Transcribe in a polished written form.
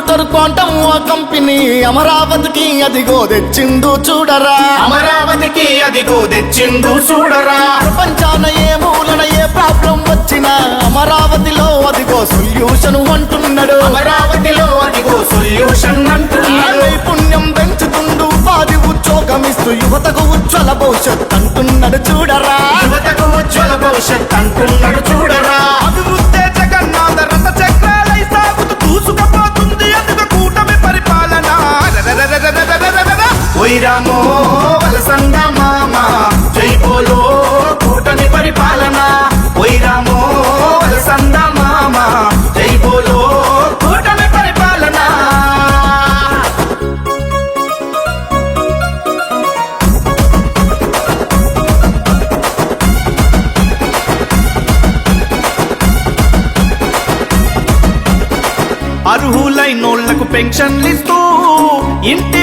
Computer quantum company అమరావతికి అదిగో తెచ్చిండు చూడరా, అమరావతికి అదిగో తెచ్చిండు చూడరా. ప్రపంచాన ఏ మూలన ఏ ప్రాబ్లం వచ్చినా అమరావతిలో అదిగో సొల్యూషన్ అంటున్నాడు, అమరావతిలో అదిగో సొల్యూషన్ అంటున్నాడు. నైపుణ్యం పెంచుతుండు ఉపాధి ఉద్యోగమిస్తూ యువతకు ఉజ్వల భవిష్యత్ అంటున్నాడు చూడరా, యువతకు ఉజ్వల భవిష్యత్ అంటున్నాడు చూడరా. అభివృద్ధే జగన్నాథ రథ చక్రాలై సాగుతూ దూసుకుపోతుంది అందుకు కూటమి పరిపాలన. ఓయ్ రామో వలసంద మామ జై బోలో కూటమి పరిపాలన. ఓయ్ రామో వలసంద మామ జై బోలో కూటమి పరిపాలన. అర్హులైనోళ్లకు పెన్షన్లిస్తూ ఇంటి